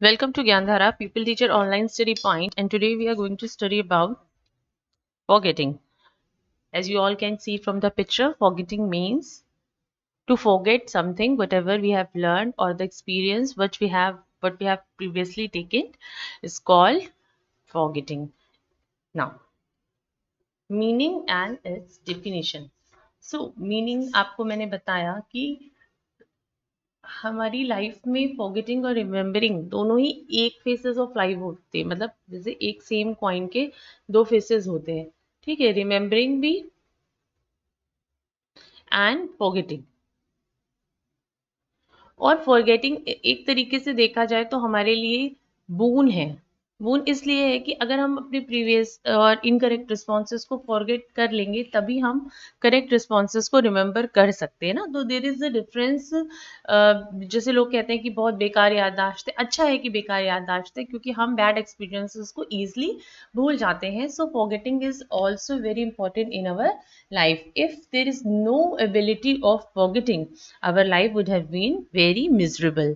Welcome to Gyandhara People Teacher Online Study Point, and today we are going to study about forgetting. As you all can see from the picture, forgetting means to forget something, whatever we have learned or the experience what we have previously taken is called forgetting. Now, meaning and its definition. So, meaning आपको मैंने बताया कि हमारी life में forgetting और remembering दोनों ही एक faces of life होते हैं, मतलब जैसे एक सेम कॉइन के दो फेसेस होते हैं। ठीक है, रिमेम्बरिंग भी एंड फॉरगेटिंग। और फॉरगेटिंग एक तरीके से देखा जाए तो हमारे लिए बून है। बून इसलिए है कि अगर हम अपने प्रीवियस और इनकरेक्ट रिस्पॉन्सेज को फॉरगेट कर लेंगे तभी हम करेक्ट रिस्पॉन्सेज को रिमेंबर कर सकते हैं ना। तो देर इज अ डिफरेंस। जैसे लोग कहते हैं कि बहुत बेकार याददाश्त है, अच्छा है कि बेकार याददाश्त है क्योंकि हम बैड एक्सपीरियंसेस को ईजिली भूल जाते हैं। So forgetting is also very important in our life. If there is no ability of forgetting, our life would have been very miserable.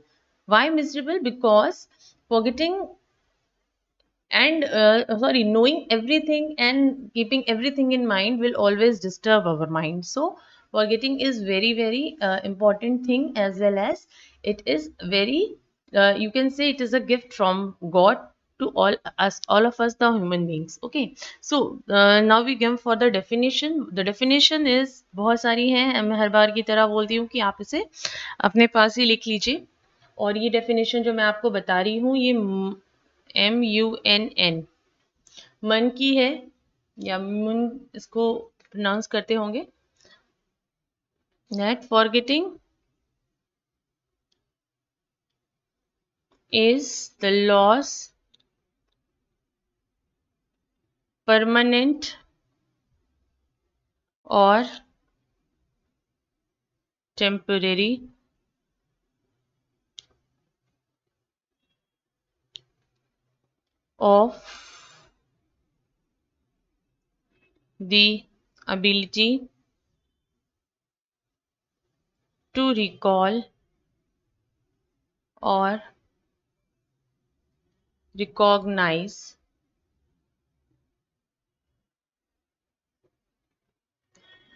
Why miserable? Because forgetting and knowing everything and keeping everything in mind will always disturb our mind. So forgetting is very important thing, as well as it is very you can say it is a gift from God to all of us, the human beings. Okay, so now we come for the definition. The definition is बहुत सारी हैं, मैं हर बार की तरह बोलती हूँ कि आप इसे अपने पास ही लिख लीजिए। और ये डेफिनेशन जो मैं आपको बता रही हूँ ये MUNN मन की है, या मुन इसको प्रोनाउंस करते होंगे। That forgetting is the loss, permanent or temporary, of the ability to recall or recognize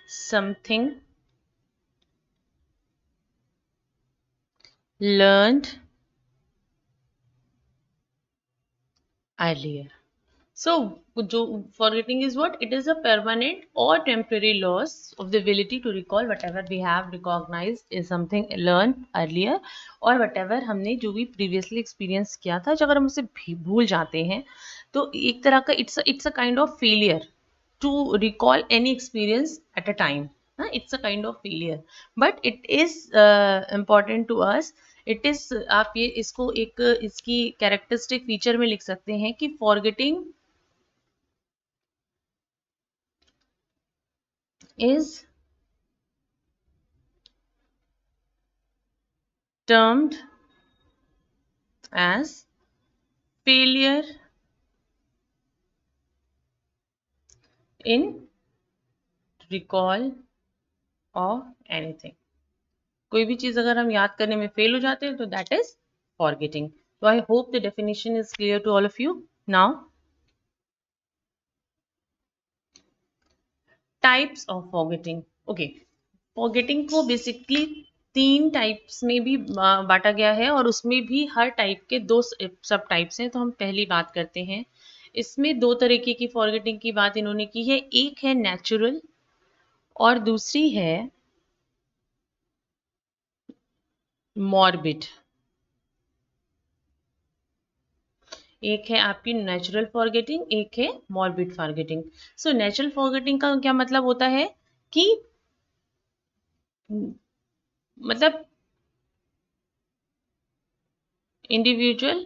something learned earlier. So, forgetting is what? It is a permanent or temporary loss of the ability to recall whatever we have recognized is something learned earlier, और whatever हमने जो भी previously experience किया था, अगर हम उसे भूल जाते हैं तो एक तरह का it's a kind of failure to recall any experience at a time. It's a kind of failure, but it is important to us. It is, आप ये इसको एक इसकी कैरेक्टरिस्टिक फीचर में लिख सकते हैं कि forgetting is termed as failure in recall of anything. कोई भी चीज अगर हम याद करने में फेल हो जाते हैं तो that is forgetting. So I hope the definition is clear to all of you. Now, types of forgetting. Okay, forgetting को basically 3 टाइप्स में भी बांटा गया है और उसमें भी हर टाइप के 2 सब टाइप्स हैं। तो हम पहली बात करते हैं। इसमें 2 तरीके की फॉरगेटिंग की बात इन्होंने की है। एक है नेचुरल और दूसरी है मॉर्बिड। एक है आपकी नेचुरल फॉरगेटिंग, एक है morbid forgetting. So natural forgetting का क्या मतलब होता है कि मतलब इंडिविजुअल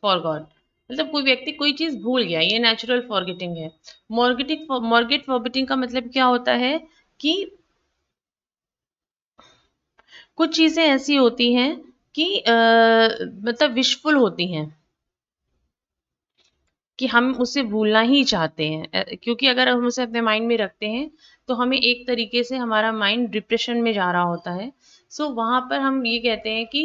फॉरगॉट, मतलब कोई व्यक्ति कोई चीज भूल गया, ये नेचुरल फॉरगेटिंग है। मॉर्बिड फॉरगेटिंग का मतलब क्या होता है कि कुछ चीजें ऐसी होती हैं कि मतलब विशफुल होती हैं कि हम उसे भूलना ही चाहते हैं, क्योंकि अगर हम उसे अपने माइंड में रखते हैं तो हमें एक तरीके से हमारा माइंड डिप्रेशन में जा रहा होता है। सो वहाँ पर हम ये कहते हैं कि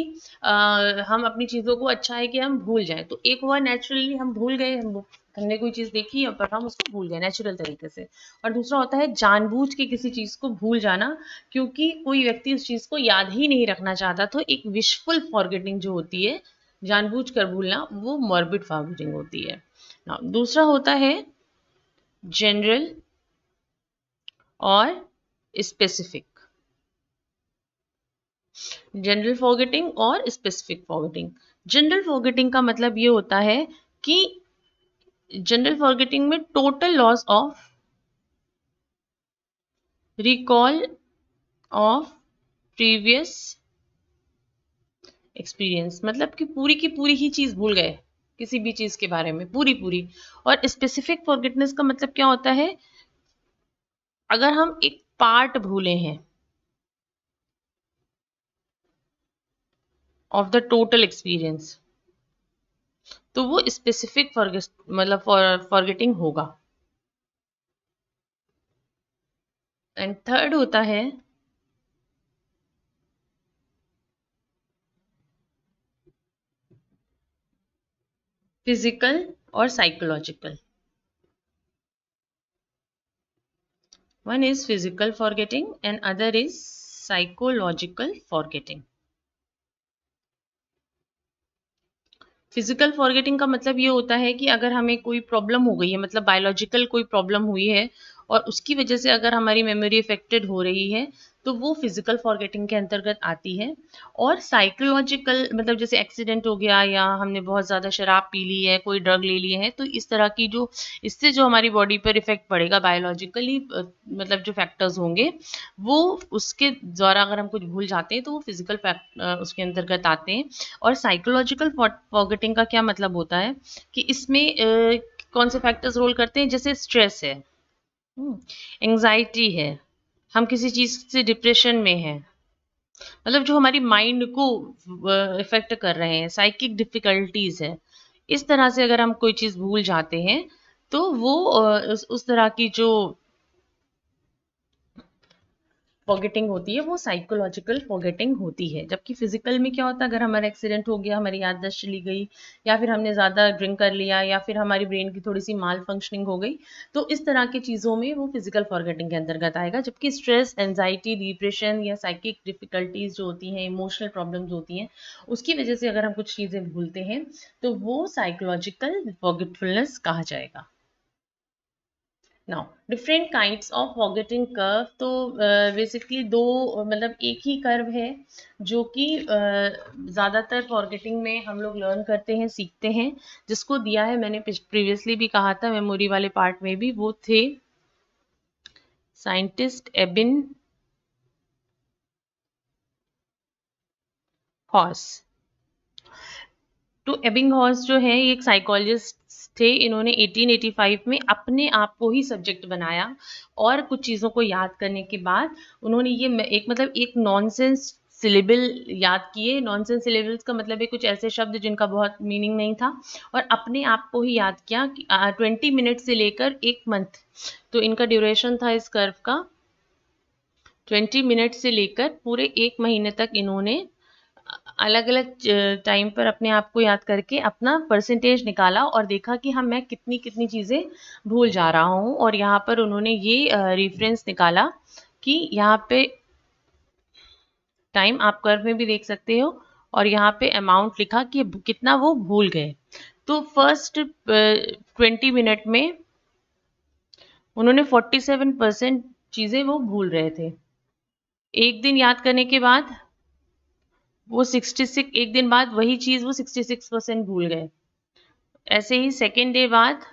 हम अपनी चीज़ों को अच्छा है कि हम भूल जाएं। तो एक हुआ नेचुरली हम भूल गए, हमने कोई चीज़ देखी पर हम उसको भूल गए नेचुरल तरीके से। और दूसरा होता है जानबूझ के किसी चीज़ को भूल जाना, क्योंकि कोई व्यक्ति उस चीज़ को याद ही नहीं रखना चाहता। तो एक विशफुल फॉरगेटिंग जो होती है, जानबूझ कर भूलना, वो मॉर्बिड फॉरगेटिंग होती है। दूसरा होता है जनरल और स्पेसिफिक। जनरल फॉरगेटिंग और स्पेसिफिक फॉरगेटिंग। जनरल फॉरगेटिंग का मतलब ये होता है कि जनरल फॉरगेटिंग में total loss of recall of previous experience, मतलब कि पूरी की पूरी ही चीज भूल गए किसी भी चीज के बारे में, पूरी पूरी। और स्पेसिफिक फॉरगेटनेस का मतलब क्या होता है, अगर हम एक पार्ट भूले हैं ऑफ द टोटल एक्सपीरियंस, तो वो स्पेसिफिक मतलब फॉरगेटिंग होगा। एंड थर्ड होता है फिजिकल और psychological. One is physical forgetting and other is psychological forgetting. Physical forgetting का मतलब ये होता है कि अगर हमें कोई प्रॉब्लम हो गई है, मतलब बायोलॉजिकल कोई प्रॉब्लम हुई है और उसकी वजह से अगर हमारी मेमोरी इफेक्टेड हो रही है, तो वो फिजिकल फॉरगेटिंग के अंतर्गत आती है। और साइकोलॉजिकल मतलब जैसे एक्सीडेंट हो गया या हमने बहुत ज़्यादा शराब पी ली है, कोई ड्रग ले लिए हैं, तो इस तरह की जो इससे जो हमारी बॉडी पर इफेक्ट पड़ेगा बायोलॉजिकली, मतलब जो फैक्टर्स होंगे वो उसके द्वारा अगर हम कुछ भूल जाते हैं तो वो फिजिकल उसके अंतर्गत आते हैं। और साइकोलॉजिकल फॉरगेटिंग का क्या मतलब होता है कि इसमें कौन से फैक्टर्स रोल करते हैं, जैसे स्ट्रेस है, एंजाइटी है, हम किसी चीज से डिप्रेशन में हैं, मतलब जो हमारी माइंड को इफेक्ट कर रहे हैं, साइकिक डिफिकल्टीज है, इस तरह से अगर हम कोई चीज भूल जाते हैं तो वो उस तरह की जो फॉरगेटिंग होती है वो साइकोलॉजिकल फॉरगेटिंग होती है। जबकि फिजिकल में क्या होता है, अगर हमारा एक्सीडेंट हो गया, हमारी याददाश्त चली गई, या फिर हमने ज़्यादा ड्रिंक कर लिया, या फिर हमारी ब्रेन की थोड़ी सी माल फंक्शनिंग हो गई, तो इस तरह की चीज़ों में वो फिजिकल फॉरगेटिंग के अंतर्गत आएगा। जबकि स्ट्रेस, एंजाइटी, डिप्रेशन या साइकिक डिफिकल्टीज जो होती हैं, इमोशनल प्रॉब्लम्स होती हैं, उसकी वजह से अगर हम कुछ चीज़ें भूलते हैं तो वो साइकोलॉजिकल फॉरगेटफुलनेस कहा जाएगा। Now different kinds of forgetting curve. तो बेसिकली दो मतलब एक ही कर्व है जो कि ज़्यादातर फॉरगेटिंग में हम लोग लर्न करते हैं, सीखते हैं, जिसको दिया है मैंने प्रीवियसली भी कहा था मेमोरी वाले पार्ट में भी, वो थे साइंटिस्ट एबिन हॉस। तो एबिंगहॉस जो है ये एक साइकोलॉजिस्ट थे। इन्होंने 1885 में अपने आप को ही सब्जेक्ट बनाया और कुछ चीज़ों को याद करने के बाद उन्होंने ये एक मतलब एक नॉनसेंस सिलेबल याद किए। नॉनसेंस सिलेबल्स का मतलब है कुछ ऐसे शब्द जिनका बहुत मीनिंग नहीं था, और अपने आप को ही याद किया कि 20 मिनट से लेकर 1 मंथ, तो इनका ड्यूरेशन था इस कर्व का 20 मिनट से लेकर पूरे 1 महीने तक इन्होंने अलग अलग टाइम पर अपने आप को याद करके अपना परसेंटेज निकाला और देखा कि हम मैं कितनी कितनी चीज़ें भूल जा रहा हूँ। और यहाँ पर उन्होंने ये रेफरेंस निकाला कि यहाँ पे टाइम आप कर्व में भी देख सकते हो, और यहाँ पे अमाउंट लिखा कि कितना वो भूल गए। तो फर्स्ट 20 मिनट में उन्होंने 47% चीज़ें वो भूल रहे थे। एक दिन याद करने के बाद वो 66, एक दिन बाद वही चीज़ वो 66% भूल गए। ऐसे ही सेकेंड डे बाद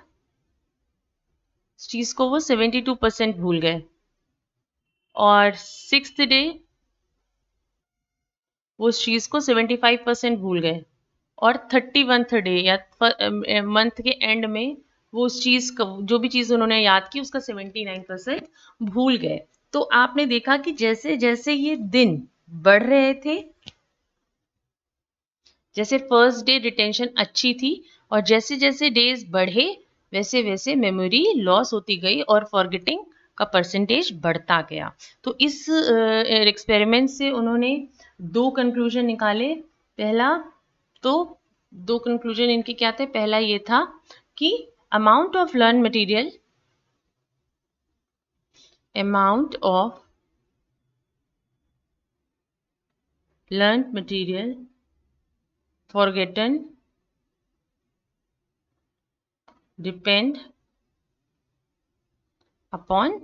इस चीज़ को वो 72% भूल गए, और सिक्स्थ डे वो उस चीज़ को 75% भूल गए, और 31th डे या मंथ के एंड में वो उस चीज़ का जो भी चीज़ उन्होंने याद की उसका 79% भूल गए। तो आपने देखा कि जैसे जैसे ये दिन बढ़ रहे थे, जैसे फर्स्ट डे रिटेंशन अच्छी थी, और जैसे जैसे डेज बढ़े वैसे वैसे मेमोरी लॉस होती गई और फॉरगेटिंग का परसेंटेज बढ़ता गया। तो इस एक्सपेरिमेंट से उन्होंने दो कंक्लूजन निकाले। पहला तो दो कंक्लूजन इनके क्या थे? पहला ये था कि amount of learn material, amount of learned material forgotten depend upon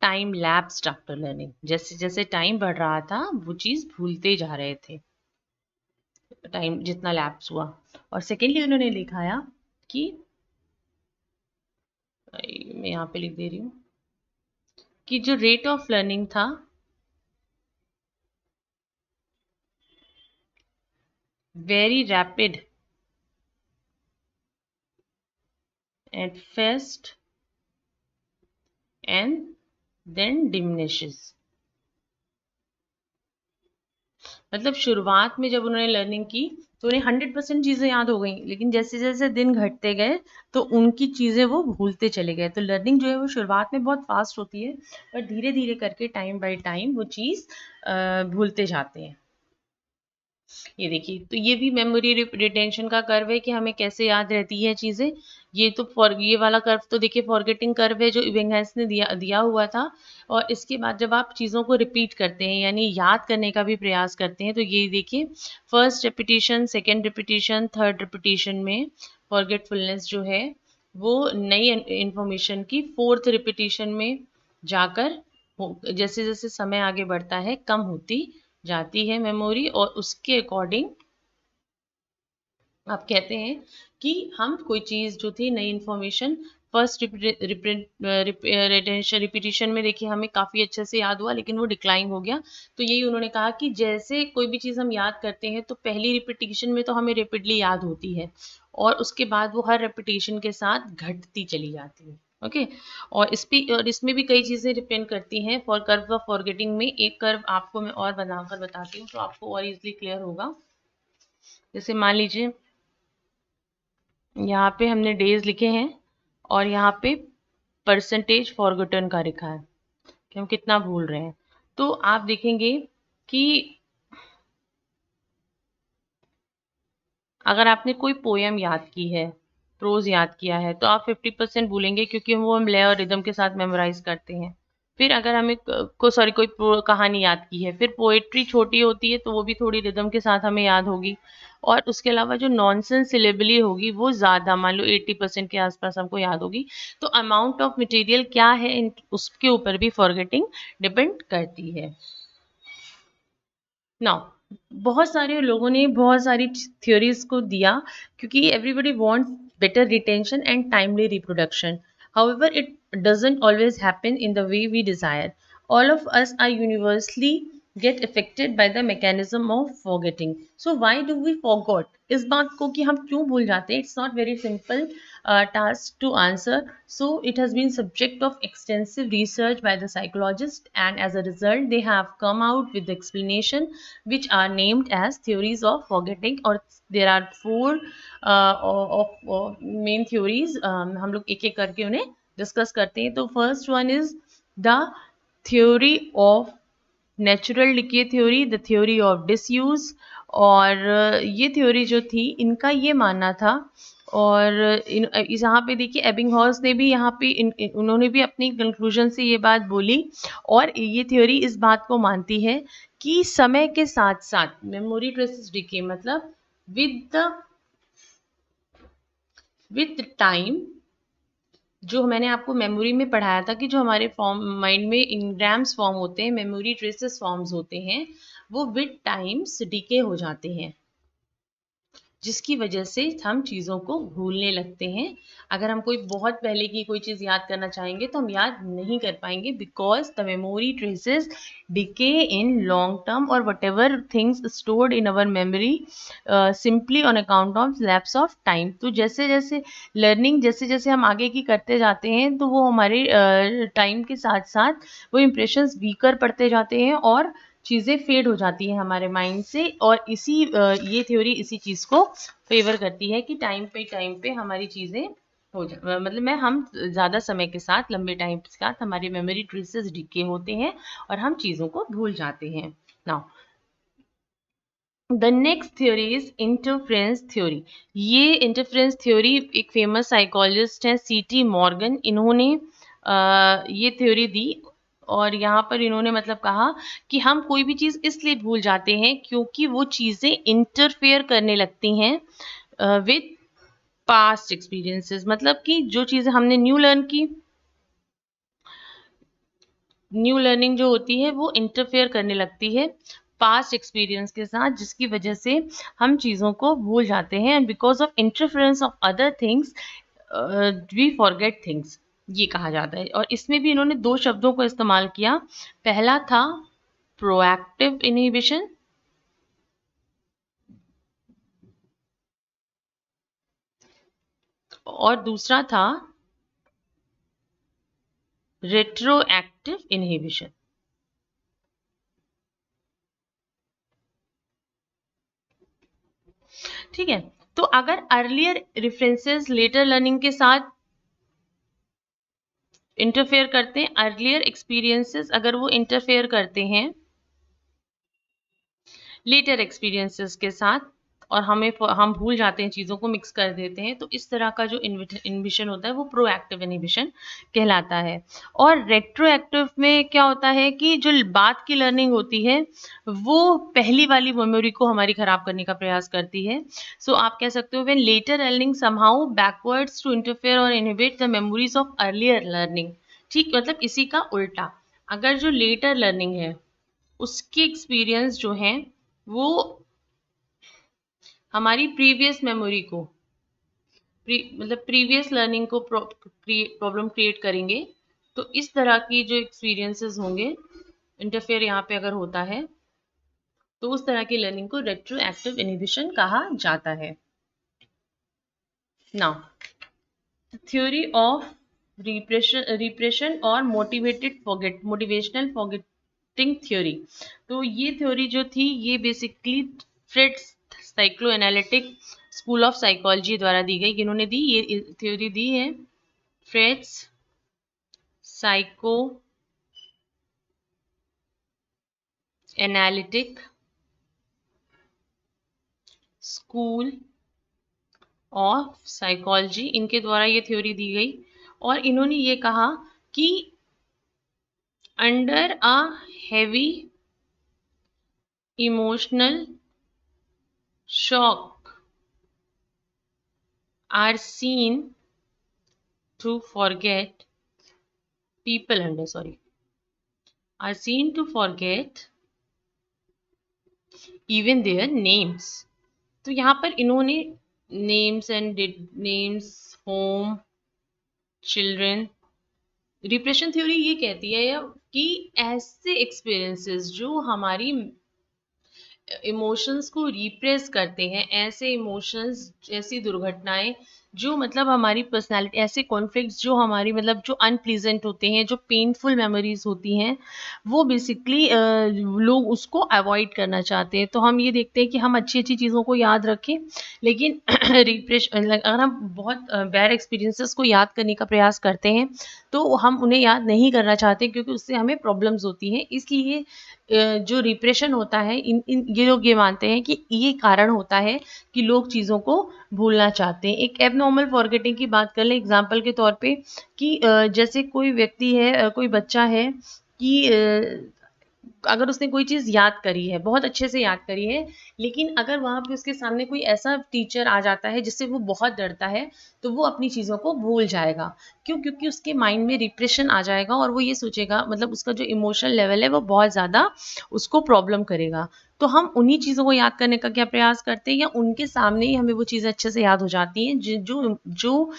time lapsed after learning. जैसे जैसे टाइम बढ़ रहा था वो चीज भूलते जा रहे थे, टाइम जितना लैप्स हुआ। और सेकेंडली उन्होंने लिखाया कि, मैं यहाँ पे लिख दे रही हूँ, कि जो रेट ऑफ लर्निंग था very rapid at first and then diminishes। मतलब शुरुआत में जब उन्होंने लर्निंग की तो उन्हें 100% चीजें याद हो गई, लेकिन जैसे जैसे दिन घटते गए तो उनकी चीजें वो भूलते चले गए। तो लर्निंग जो है वो शुरुआत में बहुत फास्ट होती है, पर धीरे धीरे करके टाइम बाय टाइम वो चीज भूलते जाते हैं। ये देखिए, तो ये भी मेमोरी रिटेंशन का कर्व है कि हमें कैसे याद रहती है चीज़ें। ये वाला कर्व तो देखिए फॉरगेटिंग कर्व है जो इबिंगहैम ने दिया हुआ था। और इसके बाद जब आप चीज़ों को रिपीट करते हैं यानी याद करने का भी प्रयास करते हैं, तो ये देखिए first repetition, second repetition, third repetition में फॉरगेटफुलनेस जो है वो नई इंफॉर्मेशन की फोर्थ रिपीटिशन में जाकर जैसे जैसे समय आगे बढ़ता है कम होती जाती है मेमोरी। और उसके अकॉर्डिंग आप कहते हैं कि हम कोई चीज़ जो थी नई इन्फॉर्मेशन फर्स्ट रिपीटिशन में देखिए हमें काफ़ी अच्छे से याद हुआ, लेकिन वो डिक्लाइन हो गया। तो यही उन्होंने कहा कि जैसे कोई भी चीज़ हम याद करते हैं तो पहली रिपीटिशन में तो हमें रेपिडली याद होती है और उसके बाद वो हर रिपीटिशन के साथ घटती चली जाती है। ओके और इसमें भी कई चीज़ें डिपेंड करती हैं। फॉर कर्व ऑफ फॉरगेटिंग में एक कर्व आपको मैं और बनाकर बताती हूँ तो आपको और इजीली क्लियर होगा। जैसे मान लीजिए यहाँ पे हमने डेज लिखे हैं और यहाँ पे परसेंटेज फॉरगॉटन का लिखा है कि हम कितना भूल रहे हैं। तो आप देखेंगे कि अगर आपने कोई पोयम याद की है, प्रोज याद किया है, तो आप 50% भूलेंगे क्योंकि वो हम लय और रिदम के साथ मेमोराइज करते हैं। फिर अगर हमें कोई कहानी याद की है, फिर पोएट्री छोटी होती है तो वो भी थोड़ी रिदम के साथ हमें याद होगी। और उसके अलावा जो नॉनसेंस सिलेबली होगी वो ज़्यादा, मान लो 80% के आसपास हमको याद होगी। तो अमाउंट ऑफ मटेरियल क्या है उसके ऊपर भी फॉरगेटिंग डिपेंड करती है। नाउ बहुत सारे लोगों ने बहुत सारी थ्योरीज को दिया क्योंकि everybody wants better retention and timely reproduction. However it doesn't always happen in the way we desire. All of us are universally get affected by the mechanism of forgetting. So why do we forget? इस बात को कि हम क्यों भूल जाते हैं, it's not very simple task to answer. So it has been subject of extensive research by the psychologists, and as a result they have come out with the explanation which are named as theories of forgetting. और there are four main theories. हम लोग एक एक करके उन्हें discuss करते हैं। तो first one is the theory of natural decay theory, the theory of disuse. और ये थ्योरी जो थी इनका ये मानना था, और यहाँ पे देखिए एबिंगहॉस ने भी यहाँ पे उन्होंने भी अपनी कंक्लूजन से ये बात बोली। और ये थ्योरी इस बात को मानती है कि समय के साथ साथ मेमोरी ट्रेसेस डिके, मतलब विद टाइम, जो मैंने आपको मेमोरी में पढ़ाया था कि जो हमारे फॉर्म माइंड में इंग्राम्स फॉर्म होते हैं, मेमोरी ट्रेसेस फॉर्म्स होते हैं, वो विद टाइम्स डीके हो जाते हैं, जिसकी वजह से हम चीज़ों को भूलने लगते हैं। अगर हम कोई बहुत पहले की कोई चीज़ याद करना चाहेंगे तो हम याद नहीं कर पाएंगे, because the memory traces decay in long term और whatever things stored in our memory simply on account of lapse of time. तो जैसे जैसे लर्निंग जैसे जैसे हम आगे की करते जाते हैं तो वो हमारे टाइम के साथ साथ वो इम्प्रेशंस वीकर पड़ते जाते हैं और चीज़ें फेड हो जाती हैं हमारे माइंड से। और ये थ्योरी इसी चीज़ को फेवर करती है कि टाइम पे हमारी चीज़ें मतलब हम ज़्यादा समय के साथ, लंबे टाइम के साथ हमारे मेमोरी ट्रेसेस डिके होते हैं और हम चीज़ों को भूल जाते हैं। Now the next theory is interference theory. ये इंटरफेरेंस थ्योरी एक फेमस साइकोलॉजिस्ट है सीटी मॉर्गन, इन्होंने ये थ्योरी दी। और यहाँ पर इन्होंने मतलब कहा कि हम कोई भी चीज़ इसलिए भूल जाते हैं क्योंकि वो चीज़ें इंटरफेयर करने लगती हैं विद पास्ट एक्सपीरियंसेस। मतलब कि जो चीज़ें हमने न्यू लर्निंग जो होती है वो इंटरफेयर करने लगती है पास्ट एक्सपीरियंस के साथ, जिसकी वजह से हम चीज़ों को भूल जाते हैं। And because of interference of other things we forget things, ये कहा जाता है। और इसमें भी इन्होंने दो शब्दों को इस्तेमाल किया। पहला था प्रोएक्टिव इनहिबिशन और दूसरा था रेट्रोएक्टिव इनहिबिशन। ठीक है, तो अगर अर्लियर रेफरेंसेस लेटर लर्निंग के साथ इंटरफेयर करते हैं, अर्लियर एक्सपीरियंसेस अगर वो इंटरफेयर करते हैं लेटर एक्सपीरियंसेस के साथ और हम भूल जाते हैं, चीज़ों को मिक्स कर देते हैं, तो इस तरह का जो इनहिबिशन होता है वो प्रोएक्टिव इनहिबिशन कहलाता है। और रेट्रोएक्टिव में क्या होता है कि जो बाद की लर्निंग होती है वो पहली वाली मेमोरी को हमारी खराब करने का प्रयास करती है। सो आप कह सकते हो when later learning somehow backwards to interfere और inhibit the memories of earlier learning. ठीक, मतलब इसी का उल्टा, अगर जो लेटर लर्निंग है उसके एक्सपीरियंस जो हैं वो हमारी प्रीवियस मेमोरी को मतलब प्रीवियस लर्निंग को प्रॉब्लम क्रिएट करेंगे, तो इस तरह की जो एक्सपीरियंसेस होंगे, इंटरफेयर यहाँ पे अगर होता है तो उस तरह की लर्निंग को रेट्रोएक्टिव इनहिबिशन कहा जाता है। नाउ थ्योरी ऑफ रिप्रेशन और मोटिवेशनल फॉरगेटिंग थ्योरी। तो ये थ्योरी जो थी ये basically friends cyclo analytic school of psychology द्वारा दी गई। किन्होंने दी ये थ्योरी दी है? Friends psycho analytic school of psychology, इनके द्वारा ये थ्योरी दी गई। और इन्होंने ये कहा कि under a heavy emotional shock are seen to forget people under sorry are seen to forget even their names। तो यहाँ पर इन्होंने names, home, children, repression theory ये कहती है कि ऐसे एक्सपीरियंसेस जो हमारी इमोशंस को रिप्रेस करते हैं, ऐसे इमोशंस, ऐसी दुर्घटनाएं जो मतलब हमारी पर्सनालिटी, ऐसे कॉन्फ्लिक्ट्स जो हमारी मतलब जो अनप्लीजेंट होते हैं, जो पेनफुल मेमोरीज होती हैं, वो बेसिकली लोग उसको अवॉइड करना चाहते हैं। तो हम ये देखते हैं कि हम अच्छी अच्छी चीज़ों को याद रखें, लेकिन रिप्रेशन अगर हम बहुत बैड एक्सपीरियंसेस को याद करने का प्रयास करते हैं तो हम उन्हें याद नहीं करना चाहते क्योंकि उससे हमें प्रॉब्लम्स होती हैं। इसलिए जो रिप्रेशन होता है, इन ये लोग ये मानते हैं कि ये कारण होता है कि लोग चीज़ों को भूलना चाहते हैं। एक एबनॉर्मल फॉरगेटिंग की बात कर लें एग्जांपल के तौर पे कि जैसे कोई व्यक्ति है, कोई बच्चा है कि अगर उसने कोई चीज़ याद करी है, बहुत अच्छे से याद करी है, लेकिन अगर वहाँ पे उसके सामने कोई ऐसा टीचर आ जाता है जिससे वो बहुत डरता है, तो वो अपनी चीज़ों को भूल जाएगा। क्यों? क्योंकि उसके माइंड में रिप्रेशन आ जाएगा और वो ये सोचेगा, मतलब उसका जो इमोशनल लेवल है वो बहुत ज़्यादा उसको प्रॉब्लम करेगा। तो हम उन्हीं चीज़ों को याद करने का क्या प्रयास करते हैं, या उनके सामने ही हमें वो चीज़ें अच्छे से याद हो जाती हैं जो जो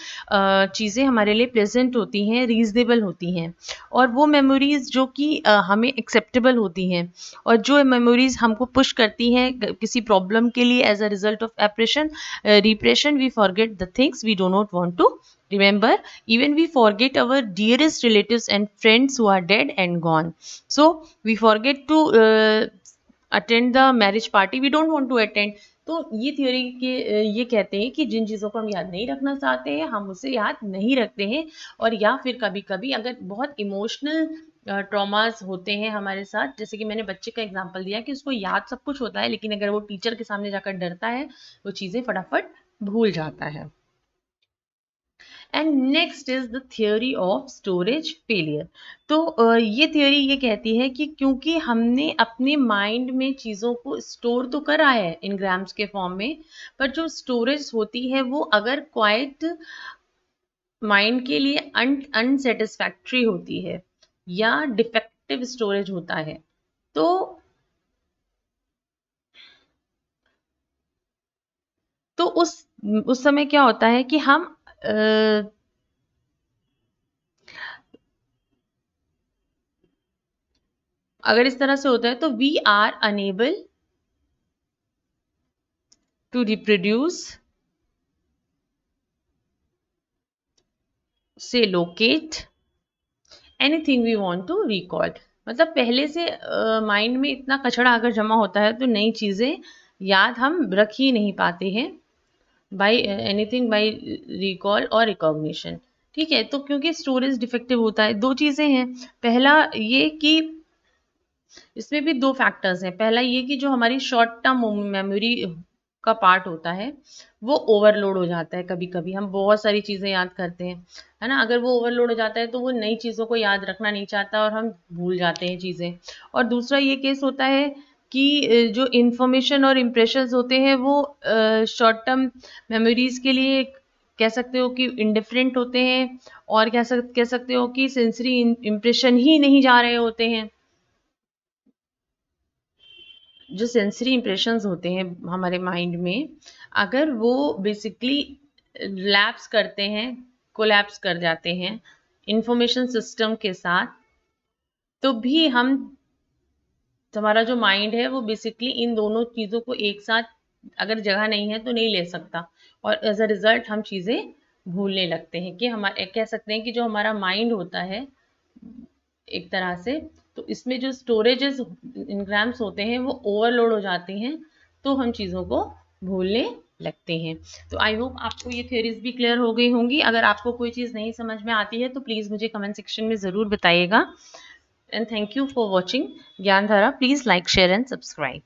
चीज़ें हमारे लिए प्लेजेंट होती हैं, रीजनेबल होती हैं, और वो मेमोरीज जो कि हमें एक्सेप्टेबल होती हैं, और जो मेमोरीज हमको पुश करती हैं किसी प्रॉब्लम के लिए as a result of repression, we forget the things we do not want to remember, even we forget our dearest relatives and friends who are dead and gone, so we forget to attend the marriage party we don't want to attend। तो ये theory के ये कहते हैं कि जिन चीज़ों को हम याद नहीं रखना चाहते हैं हम उसे याद नहीं रखते हैं, और या फिर कभी कभी अगर बहुत इमोशनल ट्रॉमास होते हैं हमारे साथ, जैसे कि मैंने बच्चे का एग्जांपल दिया कि उसको याद सब कुछ होता है, लेकिन अगर वो टीचर के सामने जाकर डरता है वो चीज़ें फटाफट भूल जाता है। And next is the theory of storage failure. तो ये थियोरी ये कहती है कि क्योंकि हमने अपने माइंड में चीज़ों को स्टोर तो करा है इनग्राम्स के फॉर्म में, पर जो स्टोरेज होती है वो अगर क्वाइट माइंड के लिए अनसेटिस्फैक्ट्री होती है या डिफेक्टिव स्टोरेज होता है, तो तो उस समय क्या होता है कि हम अगर इस तरह से होता है तो we are unable to reproduce, say locate anything we want to recall. मतलब पहले से माइंड में इतना कचरा अगर जमा होता है तो नई चीज़ें याद हम रख ही नहीं पाते हैं बाय एनीथिंग बाय रिकॉल और रिकॉग्निशन। ठीक है, तो क्योंकि स्टोरेज डिफेक्टिव होता है, दो चीज़ें हैं। पहला ये कि इसमें भी दो फैक्टर्स हैं। पहला ये कि जो हमारी शॉर्ट टर्म मेमोरी का पार्ट होता है वो ओवरलोड हो जाता है। कभी कभी हम बहुत सारी चीज़ें याद करते हैं, है ना। अगर वो ओवरलोड हो जाता है तो वो नई चीज़ों को याद रखना नहीं चाहता और हम भूल जाते हैं चीज़ें। और दूसरा ये केस होता है कि जो इंफॉर्मेशन और इम्प्रेशंस होते हैं वो शॉर्ट टर्म मेमोरीज के लिए कह सकते हो कि इंडिफरेंट होते हैं, और कह सकते हो कि सेंसरी इम्प्रेशन ही नहीं जा रहे होते हैं। जो सेंसरी इंप्रेशंस होते हैं हमारे माइंड में, अगर वो बेसिकली लैप्स करते हैं, कोलैप्स कर जाते हैं इंफॉर्मेशन सिस्टम के साथ, तो भी हम हमारा जो माइंड है वो बेसिकली इन दोनों चीज़ों को एक साथ अगर जगह नहीं है तो नहीं ले सकता, और एज अ रिजल्ट हम चीज़ें भूलने लगते हैं। कि हमारे कह सकते हैं कि जो हमारा माइंड होता है एक तरह से, तो इसमें जो स्टोरेजेस इनग्राम्स होते हैं वो ओवरलोड हो जाते हैं, तो हम चीज़ों को भूलने लगते हैं। तो आई होप आपको ये थ्योरीज भी क्लियर हो गई होंगी। अगर आपको कोई चीज़ नहीं समझ में आती है तो प्लीज़ मुझे कमेंट सेक्शन में ज़रूर बताइएगा। And thank you for watching Gyandhara. Please like share and subscribe.